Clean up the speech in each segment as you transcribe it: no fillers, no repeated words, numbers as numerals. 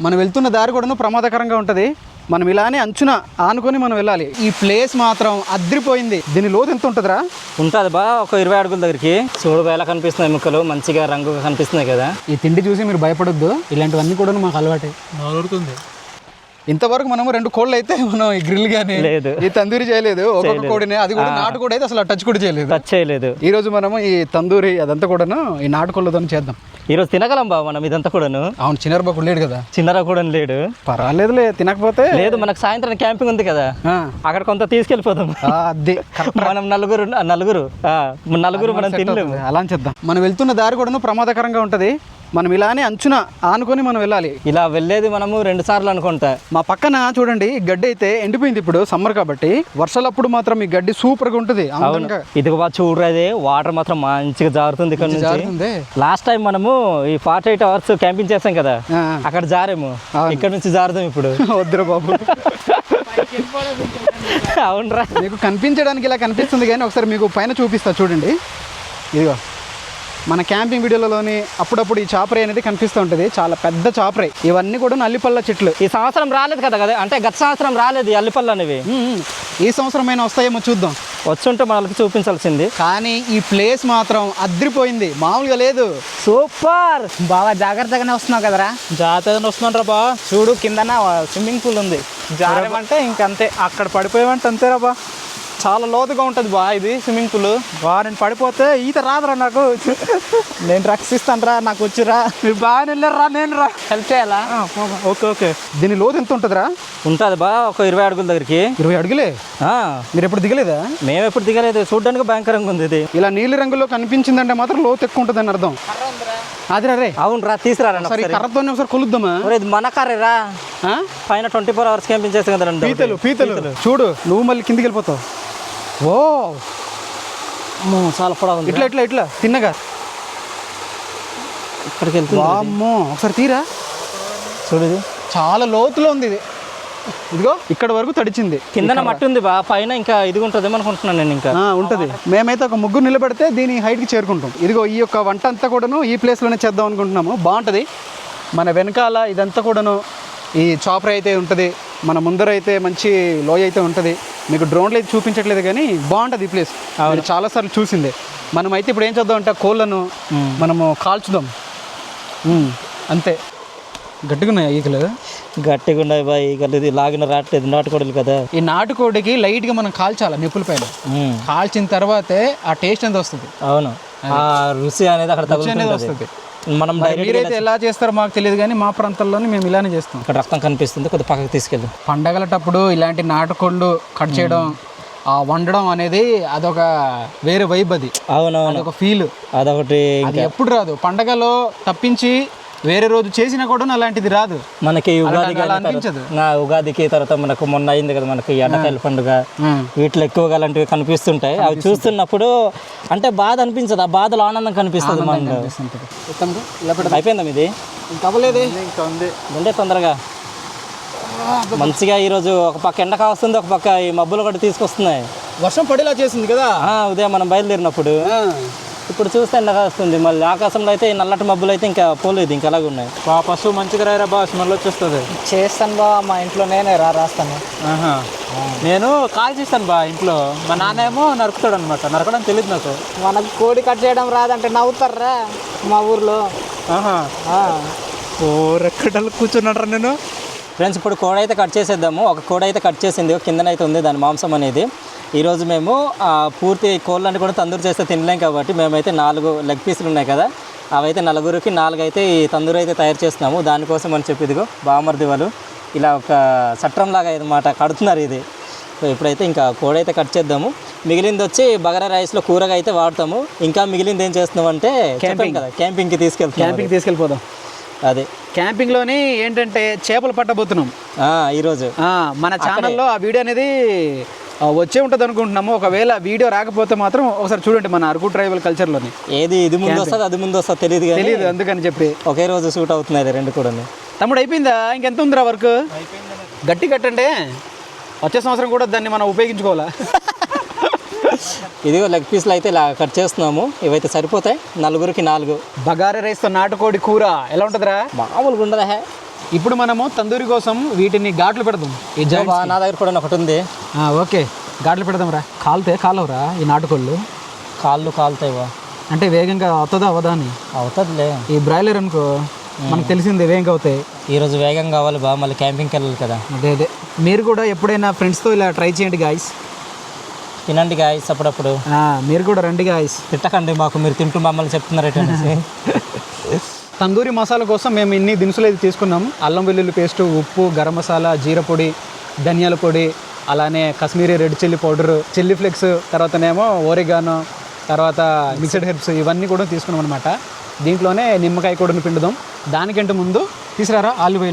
మనం వెళ్తున్న దారి కూడా ప్రమాదకరంగా ఉంటుంది. మనం ఇలానే అంచున ఆనుకొని మనం వెళ్ళాలి. ఈ ప్లేస్ మాత్రం అద్రిపోయింది. దీని లోతు ఎంత ఉంటుందిరా? ఉంటుంది బా, ఒక 20 అడుగుల దగ్గరికి. చూడు ఎలా కనిపిస్తున్నాయి ముక్కలు, మంచిగా రంగుగా కనిపిస్తున్నాయి కదా. ఈ తిండి చూసి మీరు భయపడొద్దు, ఇలాంటివన్నీ కూడా మాకు అలవాటే. నోరుతుంది. ఇంతవరకు మనము 2 కోళ్ళు అయితే మనం ఈ గ్రిల్ గానీ లేదు, ఈ తందూరి చేయలేదు. ఒక్కొక్క కోడిని, అది కూడా నాటు కోడి అయితే అసలు టచ్ కూడా చేయలేదు. ఈ రోజు మనము ఈ తందూరి అదంతా కూడాను ఈ నాటుకోళ్ళతో చేద్దాం. ఈ రోజు తినగలం బా మనం ఇదంతా కూడాను. అవును, చిన్నరబాకు లేడు కదా. చిన్నరా కూడా లేడు, పర్వాలేదులే తినకపోతే. లేదు, మనకు సాయంత్రం క్యాంపింగ్ ఉంది కదా, అక్కడ కొంత తీసుకెళ్ళిపోతాం. అది మనం నలుగురు మనం తినలేము. అలా చేద్దాం. మనం వెళ్తున్న దారి కూడా ప్రమాదకరంగా ఉంటది. మనం ఇలానే అంచున ఆనుకొని మనం వెళ్ళాలి. ఇలా వెళ్ళేది మనము 2 సార్లు అనుకుంటా. మా పక్కన చూడండి, గడ్డి అయితే ఎండిపోయింది. ఇప్పుడు సమ్మర్ కాబట్టి, వర్షాలప్పుడు మాత్రం ఈ గడ్డి సూపర్ గా ఉంటది. ఇది చూడదే, వాటర్ మాత్రం మంచిగా జారుతుంది ఇక్కడ నుంచి. లాస్ట్ టైం మనము ఈ 48 అవర్స్ క్యాంపింగ్ చేస్తాం కదా, అక్కడ జారేము. ఇక్కడ నుంచి జారుదాం ఇప్పుడు. వద్దురా బాబు. అవునరా, మీకు కనిపించడానికి ఇలా కనిపిస్తుంది కానీ ఒకసారి మీకు పైన చూపిస్తా చూడండి. ఇదిగో మన క్యాంపింగ్ వీడియోలలోని అప్పుడప్పుడు ఈ చాపరై అనేది కనిపిస్తూ ఉంటుంది. చాలా పెద్ద చాపరై. ఇవన్నీ కూడా అల్లిపల్ల చెట్లు. ఈ సంవత్సరం రాలేదు కదా, అంటే గత సంవత్సరం రాలేదు ఈ అల్లిపళ్ళు అనేవి. ఈ సంవత్సరం అయినా వస్తాయేమో చూద్దాం. వచ్చుంటే మనకి చూపించాల్సింది. కానీ ఈ ప్లేస్ మాత్రం అద్రిపోయింది, మామూలుగా లేదు. సూపర్. బాగా జాగ్రత్తగానే వస్తున్నావు కదరా? జాగ్రత్తగానే వస్తున్నాను రా బా. చూడు, కిందన స్విమ్మింగ్ పూల్ ఉంది. జారేమంటే ఇంకంతే, అక్కడ పడిపోయామంటే అంతేరా బా. చాలా లోతుగా ఉంటుంది బా ఇది స్విమ్మింగ్ పూల్. నేను పడిపోతే ఈత రాదురా నాకు. నేను రక్షిస్తాను రా, నాకు వచ్చిరా. మీరు బాగా వెళ్ళారా, నేను రా హెల్ప్ చేయాలా? ఓకే. దీని లోతు ఎంత ఉంటుందిరా? ఉంటుంది బా, ఒక 20 అడుగుల దగ్గరికి. 20 అడుగులే? మీరు ఎప్పుడు దిగలేదా? మేము ఎప్పుడు దిగలేదు. చూడడానికి భయంకరంగా ఉంది ఇది. ఇలా నీలి రంగులో కనిపించిందంటే మాత్రం లోతు ఎక్కువ ఉంటుందని అర్థం. అదిరా రే. అవును రా, తీసుకురా. కర్రతోనే ఒకసారి కొలుద్దామా? ఇది మన కర్రేరా. పైన 24 అవర్స్ క్యాంపింగ్ చేస్తాం కదా. పీతలు చూడు, నువ్వు మళ్ళీ కిందికి వెళ్ళిపోతావు. ఓ చాలా పొడవు ఉంది. ఇట్లా తిన్నగా ఇక్కడికి వెళ్తుంది. ఒకసారి తీరా. చూడు, ఇది చాలా లోతులో ఉంది ఇది. ఇదిగో ఇక్కడ వరకు తడిచింది. కిందన మట్టి ఉంది బా, పైన ఇంకా ఇది ఉంటుంది అనుకుంటున్నాను నేను. ఇంకా ఉంటది. మేమైతే ఒక ముగ్గురు నిలబెడితే దీని హైట్కి చేరుకుంటాం. ఇదిగో ఈ యొక్క వంట అంతా కూడాను ఈ ప్లేస్లోనే చేద్దాం అనుకుంటున్నాము. బాగుంటుంది. మన వెనకాల ఇదంతా కూడాను ఈ చాపర్ అయితే ఉంటుంది. మన ముందర అయితే మంచి లోయ అయితే ఉంటుంది. మీకు డ్రోన్లో అయితే చూపించట్లేదు కానీ బాగుంటుంది ఈ ప్లేస్. చాలాసార్లు చూసిందే. మనమైతే ఇప్పుడు ఏం చేద్దాం అంటే కోళ్ళను మనము కాల్చుదాం. అంతే. గట్టిగా ఉన్నాయి ఈకలు. గట్టిగా ఉన్నాయి బా ఈకలు. ఇది లాగిన రావట్లేదు, నాటుకోడలు కదా. ఈ నాటుకోడికి లైట్గా మనం కాల్చాలి నిప్పుల పైన. కాల్చిన తర్వాతే ఆ టేస్ట్ అనేది వస్తుంది. అవును, ఆ రుచి అనేది అక్కడ వస్తుంది. మనం మీరైతే ఎలా చేస్తారో మాకు తెలియదు కానీ మా ప్రాంతాల్లోనే మేము ఇలానే చేస్తాం. ఇక్కడ రక్తం కనిపిస్తుంది, కొద్ది పక్కకు తీసుకెళ్ళి. పండగలటప్పుడు ఇలాంటి నాటుకోళ్ళు కట్ చేయడం, వండడం అనేది అదొక వేరే వైబ్. అది అవునవును, ఒక ఫీల్. అదొకటి అది ఎప్పుడు రాదు. పండగలో తప్పించి వేరే రోజు చేసినా కూడా అలాంటిది రాదు మనకి. ఉగాదికి తర్వాత మనకు మొన్న అయింది కదా మనకి ఎండాకాయల పండుగ. వీటిలో ఎక్కువగా అలాంటివి కనిపిస్తుంటాయి. అవి చూస్తున్నప్పుడు అంటే బాధ అనిపించదు, ఆ బాధలో ఆనందం కనిపిస్తుంది. అయిపోయిందా ఇది? ఇంకవ్వలేదే. ఉండే తొందరగా. మంచిగా ఈరోజు ఒక పక్క ఎండక వస్తుంది, ఒక పక్క ఈ మబ్బులు కూడా తీసుకొస్తున్నాయి. వర్షం పడేలా చేసింది కదా ఉదయం మనం బయలుదేరినప్పుడు. ఇప్పుడు చూస్తే ఎండగా వస్తుంది. మళ్ళీ ఆకాశంలో అయితే ఈ నల్లటి మబ్బులు అయితే ఇంకా పోలేదు, ఇంకా అలాగే ఉన్నాయి. పశువు మంచిగా రాయరా బా, స్మెల్ వచ్చేస్తుంది. చేస్తాను బా, మా ఇంట్లో నేనే రాస్తాను. నేను కాల్ చేస్తాను బా ఇంట్లో. మా నాన్న ఏమో నరుకుతాడు అనమాట. నరకడం తెలియదు నాకు. మనకు కోడి కట్ చేయడం రాదంటే నవ్వుతారా మా ఊర్లో. రెక్కడలు కూర్చున్నారా నేను. ఫ్రెండ్స్, ఇప్పుడు కోడి అయితే కట్ చేసేద్దాము. ఒక కోడి అయితే కట్ చేసింది, కిందనైతే ఉంది దాని మాంసం అనేది. ఈరోజు మేము పూర్తి కోళ్ళని కూడా తందూరు చేస్తే తినలేం కాబట్టి మేమైతే 4 లెగ్ పీసులు ఉన్నాయి కదా, అవైతే నలుగురికి 4 అయితే ఈ తందూరు అయితే తయారు చేస్తున్నాము. దానికోసం అని చెప్పి ఇదిగో బామర్ది వాళ్ళు ఇలా ఒక చట్రంలాగా అన్నమాట కడుతున్నారు ఇది. సో ఇప్పుడైతే ఇంకా కోడి అయితే కట్ చేద్దాము. మిగిలింది వచ్చి బగారా రైస్లో కూరగా అయితే వాడతాము. ఇంకా మిగిలింది ఏం చేస్తున్నాం అంటే క్యాంపింగ్కి తీసుకెళ్ళిపోదాం. అదే క్యాంపింగ్లోని ఏంటంటే చేపలు పట్టబోతున్నాం ఈరోజు. మన ఛానల్లో ఆ వీడియో అనేది వచ్చే ఉంటుంది అనుకుంటున్నాము. ఒకవేళ వీడియో రాకపోతే మాత్రం ఒకసారి చూడండి మన అరకు ట్రైబల్ కల్చర్లోని. ఇది ముందు వస్తుంది అది ముందు వస్తుంది తెలియదు, అందుకని చెప్పి ఒకే రోజు షూట్ అవుతున్నాయి 2 కూడా. తమ్ముడు అయిపోయిందా? ఇంకెంత ఉందిరా వర్క్? గట్టి కట్టండి, వచ్చే సంవత్సరం కూడా దాన్ని మనం ఉపయోగించుకోవాలా. ఇదిగో లెగ్ పీస్లు అయితే ఇలా కట్ చేస్తున్నాము. ఇవైతే సరిపోతాయి, నలుగురికి 4. బగారా రైస్తో నాటుకోడి కూర ఎలా ఉంటుందిరా? మామూలుగా ఉండదా. ఇప్పుడు మనము తందూరి కోసం వీటిని ఘాట్లు పెడదాం ఈ బా, నా దగ్గర కూడా ఒకటి ఉంది. ఓకే ఘాట్లు పెడదాం రా. కాలవరా ఈ నాటుకోళ్ళు? కాళ్ళు కాలుతాయి బా. అంటే వేగంగా అవుతుందా అవదా అని. అవుతుందిలే. ఈ బ్రాయిలర్ అనుకో మనకు తెలిసిందే వేగంగా అవుతాయి. ఈరోజు వేగం కావాలి బా, మళ్ళీ క్యాంపింగ్కి వెళ్ళాలి కదా. అదే మీరు కూడా ఎప్పుడైనా ఫ్రెండ్స్తో ఇలా ట్రై చేయండి గాయస్. తినండి గాయస్ అప్పుడప్పుడు. మీరు కూడా రండి గాయస్. తిట్టకండి మాకు, మీరు తింటూ మమ్మల్ని చెప్తున్నారు ఏంటనేసి. తందూరి మసాలా కోసం మేము ఇన్ని దినుసులు అయితే తీసుకున్నాం. అల్లం వెల్లుల్లి పేస్టు, ఉప్పు, గరం మసాలా, జీర పొడి, ధనియాల పొడి, అలానే Kashmiri red chilli powder, chilli flakes, తర్వాతనేమో ఓరిగానో, తర్వాత మిక్స్డ్ హెర్బ్స్ ఇవన్నీ కూడా తీసుకున్నాం అనమాట. దీంట్లోనే నిమ్మకాయ కూడా పిండుదాం. దానికంటే ముందు తీసుకురారా ఆలివ్.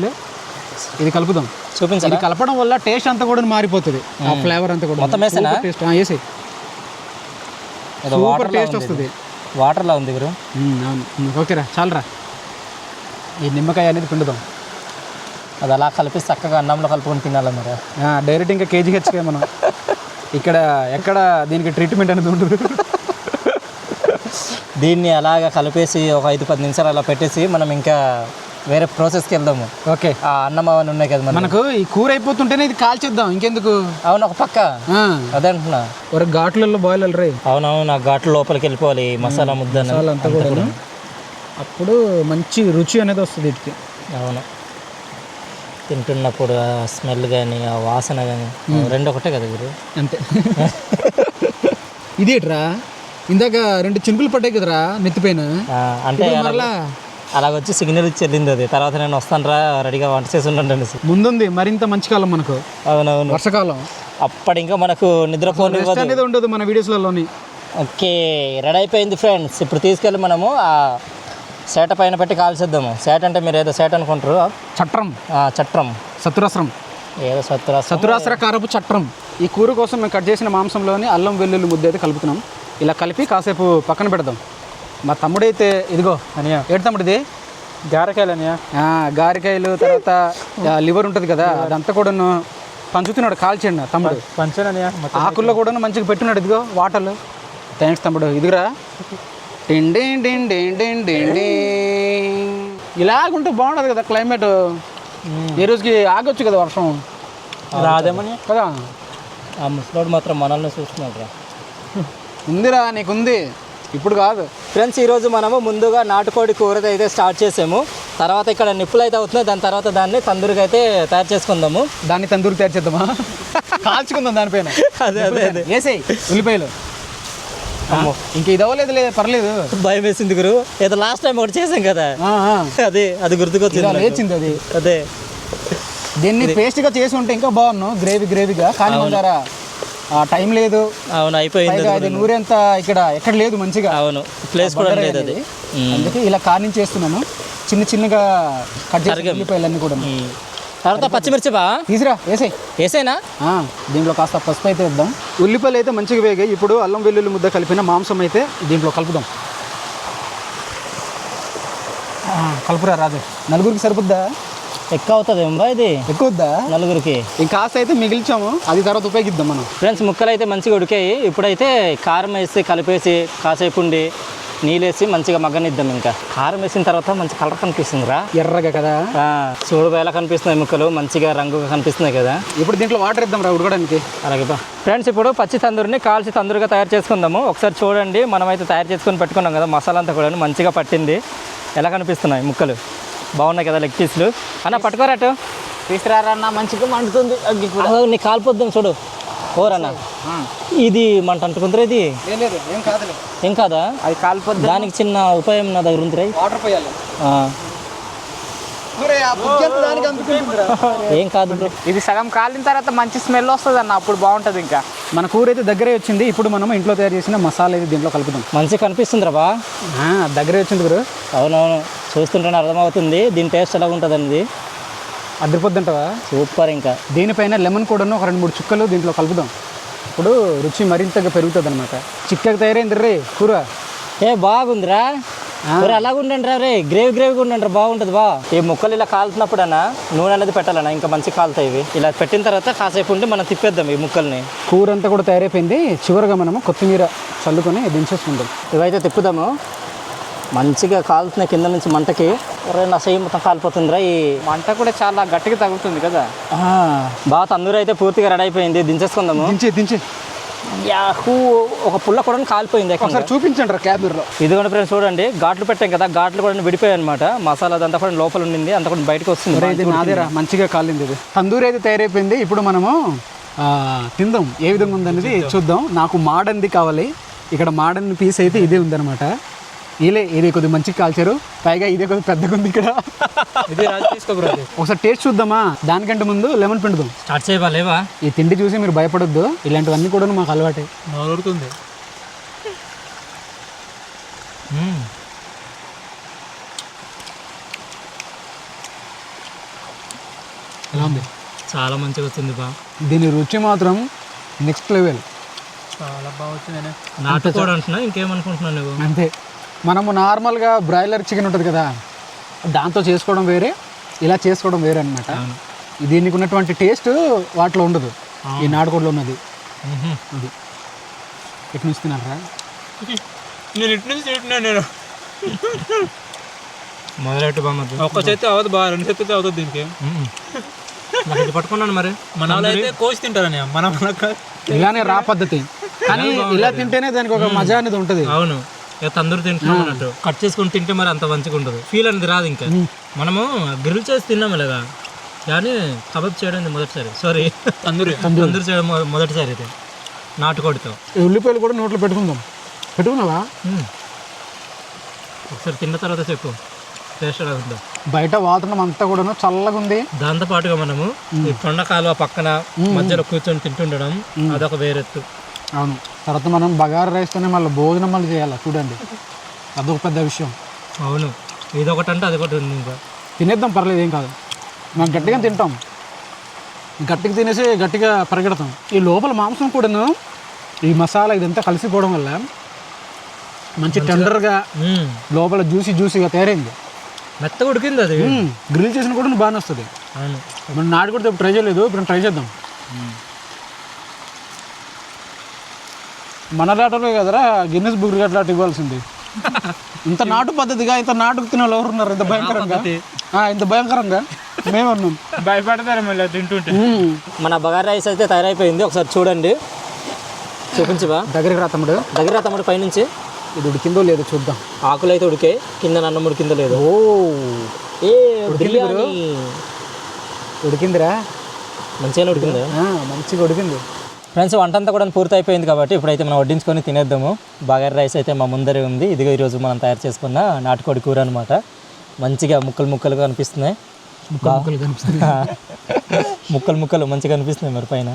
ఇది కలుపుదాం. చూపించాలి. ఇది కలపడం వల్ల టేస్ట్ అంతా కూడా మారిపోతుంది. ఆ ఫ్లేవర్ అంతా కూడా మొత్తం వేసేనా? టేస్ట్ వేసి సూపర్ టేస్ట్ వస్తుంది. వాటర్లా ఉంది గురు. అవును ఓకేరా చాలరా. ఈ నిమ్మకాయ అనేది పిండుదాం. అది అలా కలిపి చక్కగా అన్నంలో కలుపుకొని తినాలి మరి. డైరెక్ట్ ఇంకా కేజీ హెచ్కే మనం ఇక్కడ ఎక్కడ దీనికి ట్రీట్మెంట్ అనేది ఉండదు. దీన్ని అలాగా కలిపేసి ఒక 5-10 నిమిషాలు అలా పెట్టేసి మనం ఇంకా వేరే ప్రాసెస్కి వెళ్దాము. ఓకే. ఆ అన్నం అవన్నీ ఉన్నాయి కదా మనకు ఈ కూర అయిపోతుంటేనే ఇది కాల్చేద్దాం ఇంకెందుకు. అవును ఒక పక్క అదే అంటున్నా. ఒక ఘాట్లలో బాయిల్ రే. అవునవును, ఆ ఘాట్లు లోపలికి వెళ్ళిపోవాలి మసాలా ముద్ద అంతా కూడా. అప్పుడు మంచి రుచి అనేది వస్తుంది వీటికి. అవును, తింటున్నప్పుడు ఆ స్మెల్ కానీ ఆ వాసన కానీ రెండు ఒకటే కదా గురు. అంతే. ఇదేట్రా ఇందాక 2 చినుకులు పడ్డాయి కదరా నెత్తిపైన. అంటే అలాగొచ్చి సిగ్నల్ ఇచ్చి వెళ్ళింది అది. తర్వాత నేను వస్తాను రా రెడీగా వంట చేసి ఉండండి అనేసి. ముందుంది మరింత మంచి కాలం మనకు. అవునవును, వర్షాకాలం. అప్పటి ఇంకా మనకు నిద్రపోని అనేది ఉండదు మన వీడియోస్లలోని. ఓకే, రెడీ అయిపోయింది ఫ్రెండ్స్. ఇప్పుడు తీసుకెళ్ళి మనము ఆ సేట పైన పెట్టి కాల్చేద్దాము. సేట అంటే మీరు ఏదో సేట అనుకుంటారు. చట్రం చతురస్రం. ఏదో చతురాస్ర కారపు చట్రం. ఈ కూర కోసం మేము కట్ చేసిన మాంసంలోని అల్లం వెల్లుల్లి ముద్ద అయితే కలుపుతున్నాం. ఇలా కలిపి కాసేపు పక్కన పెడదాం. మా తమ్ముడైతే ఇదిగో అనియా. ఏడు తమ్ముడు ఇది? గారెకాయలు అనియా. గారెకాయలు, తర్వాత లివర్ ఉంటుంది కదా అదంతా కూడాను పంచుతున్నాడు కాల్చండి తమ్ముడు. పంచననియా. ఆకుల్లో కూడా మంచిగా పెట్టున్నాడు. ఇదిగో వాటర్లు. థ్యాంక్స్ తమ్ముడు. ఇదిగురా. ఇలాగుంటే బాగుంటుంది కదా క్లైమేట్. ఈ రోజుకి ఆగొచ్చు కదా వర్షం. రాదేమని కదా. ఆ ముసలోడు మాత్రం మనల్ని చూస్తున్నాడు రా. ఉందిరా నీకుంది, ఇప్పుడు కాదు. ఫ్రెండ్స్, ఈరోజు మనము ముందుగా నాటుకోడి కూర అయితే స్టార్ట్ చేసాము. తర్వాత ఇక్కడ నిప్పులు అయితే అవుతున్నాయి. దాని తర్వాత దాన్ని తందూరికి అయితే తయారు చేసుకుందాము. దాన్ని తందూరికి తయారు చేద్దామా? కాల్చుకుందాం దానిపైన. అదే అదే అదే వేసేయి ఉల్లిపాయలు. ఇంక ఇది అవ్వలేదు, లేదు పర్లేదు. భయం వేసింది గురు. ఏదో లాస్ట్ టైం ఒకటి చేసాం కదా, అది గుర్తుకొచ్చింది. లేచింది అది. అదే దీన్ని పేస్ట్గా చేసి ఉంటే ఇంకా బాగున్నాను, గ్రేవీగా. కానీ ఉంటారా టైం లేదు. అవును, అయిపోయింది. అది నూరెంత ఎక్కడ లేదు మంచిగా. అవును, ప్లేస్ కూడా లేదు అది. అందుకే ఇలా కార్నింగ్ చేస్తున్నాను. చిన్నగా కట్ చేసి ఉల్లిపాయలన్నీ కూడా. తర్వాత పచ్చిమిర్చి బా తీసురా వేసేనా. దీంట్లో కాస్త పసుపు అయితే వేద్దాం. ఉల్లిపాయలు అయితే మంచిగా వేగాయి. ఇప్పుడు అల్లం వెల్లుల్లి ముద్ద కలిపిన మాంసం అయితే దీంట్లో కలుపుదాం. కలుపురా రాజు. నలుగురికి సరిపోద్దా? ఎక్కువ అవుతుంది ఏం బా ఇది? ఎక్కువ వద్దా? నలుగురికి కాస్త అయితే మిగిల్చాము, అది తర్వాత ఉపయోగిద్దాం మనం. ఫ్రెండ్స్, ముక్కలు అయితే మంచిగా ఉడికాయి. ఇప్పుడైతే కారం వేసి కలిపేసి కాసేపు ఉండి నీళ్ళేసి మంచిగా మగ్గనిద్దాం. ఇంకా కారం వేసిన తర్వాత మంచి కలర్ కనిపిస్తుంది రా, ఎర్రగా కదా. చూడు ఎలా కనిపిస్తున్నాయి ముక్కలు, మంచిగా రంగుగా కనిపిస్తున్నాయి కదా. ఇప్పుడు దీంట్లో వాటర్ ఇద్దాం రా ఉడకడానికి. అలాగే బా. ఫ్రెండ్స్, ఇప్పుడు పచ్చి తందూరిని కాల్చి తందూరుగా తయారు చేసుకుందాము. ఒకసారి చూడండి, మనమైతే తయారు చేసుకొని పెట్టుకున్నాం కదా. మసాలా అంతా కూడా మంచిగా పట్టింది. ఎలా కనిపిస్తున్నాయి ముక్కలు? బాగున్నాయి కదా లెగ్ పీస్లు. అన్న పట్టుకోరాటు తీసుకురారన్న, మంచిగా మండుతుంది. నీ కాలిపోద్దాం చూడు. ఓరన్న, ఇది మంట అంటుకుందిరా. ఇది ఏం కాదా? అది కాలిపోద్ది. దానికి చిన్న ఉపాయం నా దగ్గర ఉంది. వాటర్ పోయాలి. ఏం కాదు బ్రో. ఇది సగం కాలిన తర్వాత మంచి స్మెల్ వస్తుంది అన్న, అప్పుడు బాగుంటుంది. ఇంకా మన కూర అయితే దగ్గరే వచ్చింది. ఇప్పుడు మనం ఇంట్లో తయారు చేసిన మసాలా అయితే దీంట్లో కలుపుదాం. మంచిగా కనిపిస్తుందిరా బా. దగ్గరే వచ్చింది గురు. అవునవును, చూస్తుంటేనే అర్థమవుతుంది దీని టేస్ట్ ఎలా ఉంటుంది అనేది. అదిరిపోద్దంటావా? సూపర్. ఇంకా దీనిపైన లెమన్ కూడాను ఒక 2-3 చుక్కలు దీంట్లో కలుపుదాం. ఇప్పుడు రుచి మరింతగా పెరుగుతుంది అనమాట. చిక్కగా తయారైంది రే కూర. బాగుందిరా. అలాగ ఉండండి రా రే, గ్రేవీగా ఉండండి రా, బాగుంటుంది బా. ఈ ముక్కలు ఇలా కాలుతున్నప్పుడు అన్న నూనె అనేది పెట్టాలన్నా, ఇంకా మంచిగా కాలుతాయి ఇవి. ఇలా పెట్టిన తర్వాత కాసేపు ఉండి మనం తిప్పేద్దాం ఈ ముక్కల్ని. కూర అంతా కూడా తయారైపోయింది. చివరిగా మనము కొత్తిమీర చల్లుకొని దించేసుకుందాం. ఇవైతే తిప్పుదాము. మంచిగా కాలుతున్న కింద నుంచి మంటకి నా చెయ్యి మొత్తం కాలిపోతుందిరా. ఈ మంట కూడా చాలా గట్టిగా తగులుతుంది కదా. బాగా తందూరి అయితే పూర్తిగా రెడీ అయిపోయింది, దించేసుకుందాము. దించి యాహూ, ఒక పుల్ల కూడా కాలిపోయింది. ఒకసారి చూపించండి రా క్యాబిన్లో. ఇదిగోండి ఫ్రెండ్స్ చూడండి, ఘాట్లు పెట్టాం కదా, ఘాట్లు కూడా విడిపోయాయి అనమాట. మసాలా అదంతా కూడా లోపల ఉండింది, అంతా కూడా బయటకు వస్తుంది. ఇది నాదేరా, మంచిగా కాలింది. ఇది తందూరి అయితే తయారైపోయింది. ఇప్పుడు మనము తిందాం, ఏ విధంగా ఉందనేది చూద్దాం. నాకు మాడన్ది కావాలి. ఇక్కడ మాడన్ పీస్ అయితే ఇదే ఉందన్నమాట. ఇది కొద్దిగా మంచిగా కాల్చారు, పైగా ఇదే కొద్దిగా పెద్దగా ఉంది ఇక్కడ. ఇది ఒకసారి టేస్ట్ చూద్దామా? దానికంటే ముందు లెమన్ పిండుదాం. స్టార్ట్ చేయలేవా? ఈ తిండి చూసి మీరు భయపడొద్దు, ఇలాంటివన్నీ కూడా మాకు అలవాటే. నోరుతుంది. ఎలా ఉంది? చాలా మంచిగా వచ్చింది బా. దీని రుచి మాత్రం నెక్స్ట్ లెవెల్. చాలా బాగా వచ్చింది. నాటు కూడా అంటున్నా, ఇంకేమనుకుంటున్నావు నువ్వు? అంతే, మనము నార్మల్గా బ్రాయిలర్ చికెన్ ఉంటుంది కదా, దాంతో చేసుకోవడం వేరే, ఇలా చేసుకోవడం వేరే అనమాట. దీనికి ఉన్నటువంటి టేస్ట్ వాటిలో ఉండదు, ఈ నాటుకోడిలో ఉన్నది. అది ఎటు నుంచి తిన్నారా? నేను ఇటు నుంచి తింటున్నాను. నేను మొదలెట్టు బామ్మద్దు. ఒక్క చేతి అవ్వదు బా, 2 చేతులతో అవుతుంది దీనికి. ఇది పట్టుకున్నాను మరి. మన వాళ్ళు అయితే కోసి తింటారని, మన ఇలానే రా పద్ధతి, కానీ ఇలా తింటేనే దానికి ఒక మజా అనేది ఉంటుంది. అవును, తందూరి తింటున్నాం అన్నట్టు కట్ చేసుకుని తింటే మరి అంత మంచిగా ఉంటుంది, ఫీల్ అనేది రాదు. ఇంకా మనము గ్రిల్ చేసి తిన్నాము లేదా, కానీ కబాబ్ చేయడం మొదటిసారి. సారీ, తందూరి చేయడం మొదటిసారి అయితే నాటుకోడితో. ఉల్లిపాయలు కూడా నోట్లో పెట్టుకున్నావా? ఒకసారి తిన్న తర్వాత చెప్పు టేస్ట్ ఎలా ఉందో. బయట వాతావరణం అంతా కూడా చల్లగా ఉంది. దాంతో పాటుగా మనము ఈ కొండ కాలువ పక్కన మధ్యలో కూర్చొని తింటుండడం అదొక వేరెత్తు. అవును, తర్వాత మనం బగారా రైస్తోనే మళ్ళీ భోజనం మళ్ళీ చేయాలి, చూడండి, అదొక పెద్ద విషయం. అవును, ఇది ఒకటి అంటే అది ఒకటి ఉంది. ఇంకా తినేద్దాం, పర్లేదు, ఏం కాదు. మనం గట్టిగా తింటాం, గట్టిగా తినేసి గట్టిగా పరిగెడతాం. ఈ లోపల మాంసం కూడాను ఈ మసాలా ఇదంతా కలిసిపోవడం వల్ల మంచి టెండర్గా లోపల జ్యూసీగా తయారైంది, మెత్తగా ఉడికింది. అది గ్రిల్ చేసిన కూడా బాగానే వస్తుంది. అవును, మనం నాటు కూడా ట్రై చేయలేదు, ఇప్పుడు ట్రై చేద్దాం. మన లాటలో కదరా గిన్నెస్ బుక్ రికార్డ్ ఇవ్వాల్సింది. ఇంత నాటు పద్ధతిగా, ఇంత నాటుకు తినే వాళ్ళు ఎవరు ఉన్నారు? ఇంత భయంకరంగా మేము ఉన్నాం. భయపడతారు మళ్ళీ తింటుంటే. మన బగారా రైస్ అయితే తయారైపోయింది, ఒకసారి చూడండి. చూపించవా? దగ్గరికి రా తమ్ముడు, పైనుంచి. ఇది ఉడికిందో లేదో చూద్దాం. ఆకులు అయితే ఉడికే, కింద అన్నం ఉడికిందో లేదో. ఉడికిందిరా, మంచిగా ఉడికింది. మంచిగా ఉడికింది. ఫ్రెండ్స్, వంట అంతా కూడా పూర్తి అయిపోయింది కాబట్టి ఇప్పుడైతే మనం వడ్డించుకొని తినేద్దాము. బగారా రైస్ అయితే మా ముందరే ఉంది. ఇదిగో ఈరోజు మనం తయారు చేసుకున్న నాటుకోడి కూర అనమాట. మంచిగా ముక్కలుగా అనిపిస్తున్నాయి. ముక్కలు మంచిగా అనిపిస్తున్నాయి. మరి పైన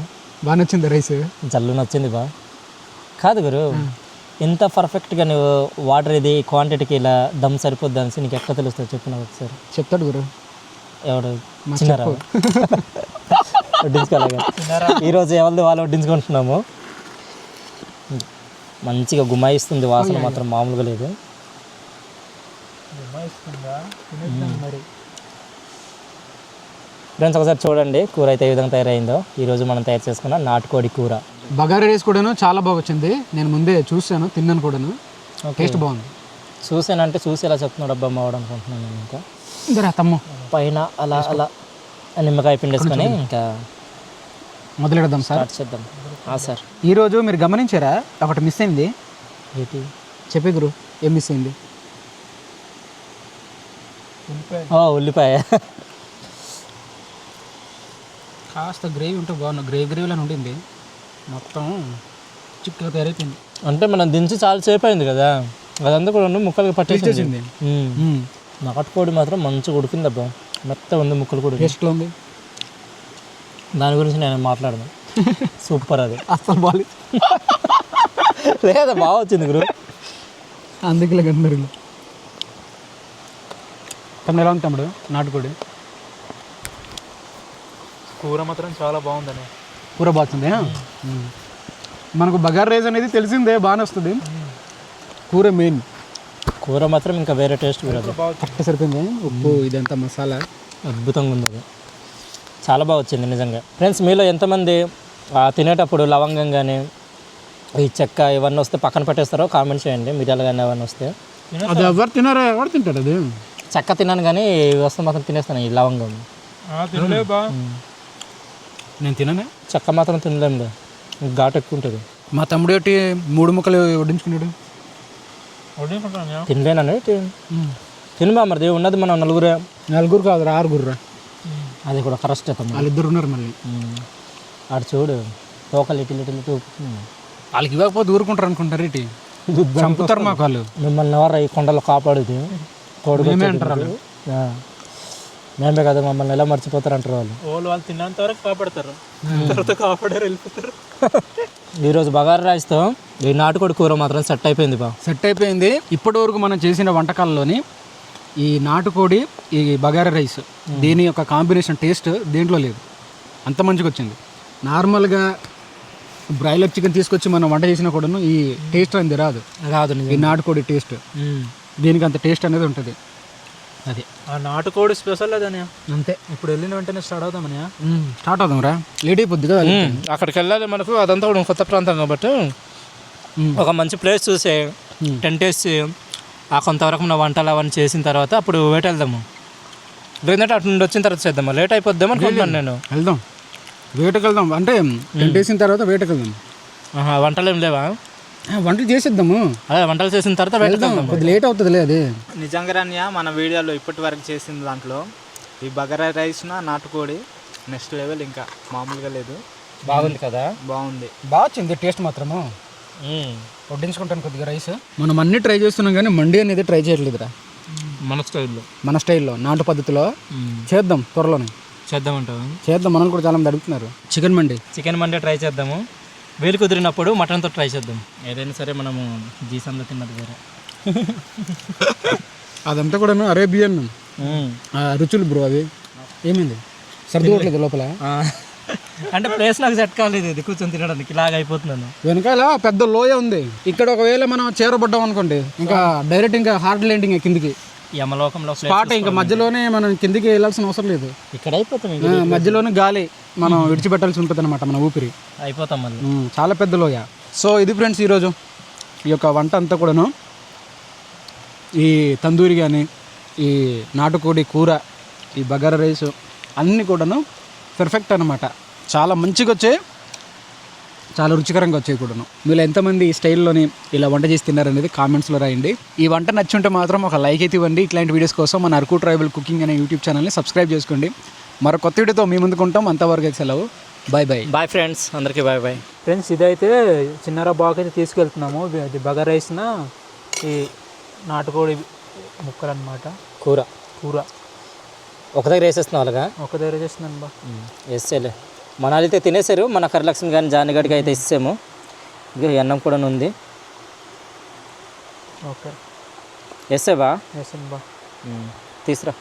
బాగా నచ్చింది రైస్, జల్లు నచ్చింది బా. కాదు గురు, ఎంత పర్ఫెక్ట్గా నువ్వు వాటర్ ఇది క్వాంటిటీకి ఇలా దమ్ సరిపోద్ది అనేసి నీకు ఎట్లా తెలుస్తుంది చెప్పు నాకు ఒకసారి. చెప్తాడు గురు. ఎవడు చిన్నారా? వడ్డించుకోలేగా ఈరోజు ఎవరిది వాళ్ళు వడ్డించుకుంటున్నాము. మంచిగా గుమాయిస్తుంది, వాసన మాత్రం మామూలుగా లేదు. ఫ్రెండ్స్, ఒకసారి చూడండి కూర అయితే ఏ విధంగా తయారైందో. ఈరోజు మనం తయారు చేసుకున్న నాటుకోడి కూర. బగారా రైస్ కూడాను చాలా బాగా వచ్చింది. నేను ముందే చూసాను, తిన్నాను కూడాను, టేస్ట్ బాగుంది. చూసానంటే చూసి ఎలా చెప్తున్నాడు అబ్బా మావాడు అనుకుంటున్నాను నేను. ఇంకా తమ్ము పైన అలా నిమ్మకాయ పిండేసుకొని ఇంకా మొదలెడదాం సార్. చేద్దాం. సార్, ఈరోజు మీరు గమనించారా, ఒకటి మిస్ అయింది. ఏంటి చెప్పే గురు, ఏం మిస్ అయింది? ఉల్లిపాయ. కాస్త గ్రేవీ ఉంటే బాగుంది. గ్రేవీలో ఉండింది, మొత్తం చిక్కగా తయారైపోయింది. అంటే మనం దించి చాలా సేపు అయింది కదా, అదంతా కూడా ముక్కలుగా పట్టేసింది. నాటుకోడి మాత్రం మంచిగా ఉడికింది అబ్బా, మెత్తగా ఉంది, ముక్కలు కూడా టేస్ట్లో ఉంది. దాని గురించి నేను మాట్లాడను. సూపర్, అది అస్సలు బాగాలేదు. లేదా బాగా వచ్చింది గురు, అందుకే కంటున్నారు. తమ్ముడు ఎలా ఉంది తమ్ముడు నాటుకోడి కూర? మాత్రం చాలా బాగుందని. కూర బాగుంది. మనకు బగారా రైస్ అనేది తెలిసిందే, బాగానే వస్తుంది. కూర మెయిన్, కూర మాత్రం ఇంకా వేరే టేస్ట్ కరెక్ట్ సరిపోయింది. ఉప్పు ఇదంతా మసాలా అద్భుతంగా ఉంది. అది చాలా బాగా వచ్చింది నిజంగా. ఫ్రెండ్స్, మీలో ఎంతమంది తినేటప్పుడు లవంగం కానీ ఈ చెక్క ఇవన్నీ వస్తే పక్కన పెట్టేస్తారో కామెంట్ చేయండి. మిరియాలు కానీ అవన్నీ వస్తే అది ఎవరు తినారా, ఎవరు తింటారు అది? చెక్క తిన్నాను కానీ వస్తే మాత్రం తినేస్తాను ఈ లవంగం. తినలే బా. నేను తిననే. చెక్క మాత్రం తినలేము, ఘాటు ఎక్కువ ఉంటుంది. మా తమ్ముడు ఒకటి 3 ముక్కలు వడ్డించుకున్నాడు. తినలేనని తినబా, మరి ఉన్నది మనం నలుగురే. 4 కాదు, 6 రా. అది కూడా కరెక్ట్ తమ్ముడు. వాళ్ళిద్దరు ఉన్నారు మళ్ళీ. ఆడు చూడు తోకలు ఇటు ఇటు ఇటు. వాళ్ళకి ఇవ్వకపోతే ఊరుకుంటారు అనుకుంటారు ఇటు, చంపుతారు మాకు వాళ్ళు. మిమ్మల్ని ఎవరు ఈ కొండలో కాపాడుది మేమే అంటారు వాళ్ళు. మేమే కదా, మమ్మల్ని ఎలా మర్చిపోతారు అంటారు వాళ్ళు. వాళ్ళు తిన్నంత వరకు కాపాడతారు, తర్వాత కాపాడారు వెళ్ళిపోతారు. ఈరోజు బగారా రైస్తో ఈ నాటుకోడి కూర మాత్రం సెట్ అయిపోయింది బా. సెట్ అయిపోయింది. ఇప్పటి వరకు మనం చేసిన వంటకాల్లోని ఈ నాటుకోడి, ఈ బగారా రైస్, దీని యొక్క కాంబినేషన్ టేస్ట్ దేంట్లో లేదు. అంత మంచిగా వచ్చింది. నార్మల్గా బ్రాయిలర్ చికెన్ తీసుకొచ్చి మనం వంట చేసినా కూడాను ఈ టేస్ట్ అనేది రాదు. ఈ నాటుకోడి టేస్ట్, దీనికి అంత టేస్ట్ అనేది ఉంటుంది. అది ఆ నాటుకోడి స్పెషల్ అదనే. అంతే. ఇప్పుడు వెళ్ళిన వెంటనే స్టార్ట్ అవుతామని. స్టార్ట్ అవుదాం రా, లేట్ అయిపోద్ది కదా. అక్కడికి వెళ్ళాలి, మనకు అదంతా కూడా కొత్త ప్రాంతం కాబట్టి ఒక మంచి ప్లేస్ చూసి టెంట్ వేసి ఆ కొంతవరకు మన వంటలు అవన్నీ చేసిన తర్వాత అప్పుడు వేట వెళ్దాము. లేదంటే అటు నుండి వచ్చిన తర్వాత చేద్దాము, లేట్ అయిపోద్దాం అనుకుంటున్నాను నేను. వెళ్దాం, వేటకు వెళ్దాం. అంటే టెంట్ వేసిన తర్వాత వేటకు వెళ్దాం. వంటలు ఏం లేవా? వంటలు చేసేద్దాము. అదే వంటలు చేసిన తర్వాత వెళ్దాం, కొద్ది లేట్ అవుతుందిలే అది. నిజంగా మన వీడియోలో ఇప్పటి వరకు చేసిన దాంట్లో ఈ బగారా రైస్ నాటుకోడి నెక్స్ట్ లెవెల్, ఇంకా మామూలుగా లేదు. బాగుంది కదా, బాగుంది, బాగా వచ్చింది టేస్ట్ మాత్రము. వడ్డించుకుంటాను కొద్దిగా రైస్. మనం అన్ని ట్రై చేస్తున్నాం కానీ మండి అనేది ట్రై చేయట్లేదురా. మన స్టైల్లో నాటు పద్ధతిలో చేద్దాం, త్వరలోనే చేద్దామంటావు. చేద్దాం, మనల్ని కూడా చాలా మంది అడుగుతున్నారు. చికెన్ మండి ట్రై చేద్దాము. వీలు కుదిరినప్పుడు మటన్తో ట్రై చేద్దాం. ఏదైనా సరే మనము జీసంలో తిన్నది వేరే. అదంతా కూడా అరేబియన్ రుచులు బ్రో. అవి ఏమైంది, సర్దుకోవట్లేదు లోపల. అంటే ప్లేస్ నాకు సెట్ కాలేదు, ఇది కూర్చొని తినడానికి ఇలాగ అయిపోతున్నాను. వెనకాల పెద్ద లోయ ఉంది. ఇక్కడ ఒకవేళ మనం చేరబడ్డాం అనుకోండి, ఇంకా డైరెక్ట్ ఇంకా హార్డ్ ల్యాండింగ్ కిందికి యమలోకంలో స్పాట్. ఇంకా మధ్యలోనే మనం కిందికి వెళ్ళాల్సిన అవసరం లేదు. ఇక్కడ అయిపోతాం, మధ్యలోనే గాలి మనం విడిచిపెట్టాల్సి ఉంటుంది అనమాట, మన ఊపిరి అయిపోతాం మళ్ళీ. చాలా పెద్ద లోయ. సో ఇది ఫ్రెండ్స్ ఈరోజు ఈ యొక్క వంట అంతా కూడాను. ఈ తందూరి కానీ, ఈ నాటుకోడి కూర, ఈ బగారా రైస్ అన్నీ కూడాను పర్ఫెక్ట్ అనమాట. చాలా మంచిగా వచ్చాయి, చాలా రుచికరంగా వచ్చాయి కూడాను. మీరు ఎంతమంది ఈ స్టైల్లోని ఇలా వంట చేసి తిన్నారనేది కామెంట్స్లో రాయండి. ఈ వంట నచ్చుంటే మాత్రం ఒక లైక్ అయితే ఇవ్వండి. ఇట్లాంటి వీడియోస్ కోసం మన అరకు ట్రైబల్ కుకింగ్ అనే యూట్యూబ్ ఛానల్ని సబ్స్క్రైబ్ చేసుకోండి. మరో కొత్త వీడియోతో మీ ముందుకు ఉంటాం. అంతవరకు సెలవు, బాయ్ బాయ్. బాయ్ ఫ్రెండ్స్, అందరికీ బాయ్ బాయ్. ఫ్రెండ్స్, ఇదైతే చిన్నరా బాగా అయితే తీసుకెళ్తున్నాము. అది బగారా రైస్, ఈ నాటుకోడి ముక్కలు అనమాట. కూర ఒక దగ్గర వేసేస్తున్నాం, అలాగా ఒక దగ్గర చేస్తున్నాను బా. వేసేలే, మన అయితే తినేసారు. మన కరలక్ష్మి కానీ జానిగడికి అయితే ఇస్తాము. ఇక అన్నం కూడా ఉంది. ఓకే, వేసేవా? వేసాను బా. తీసురా.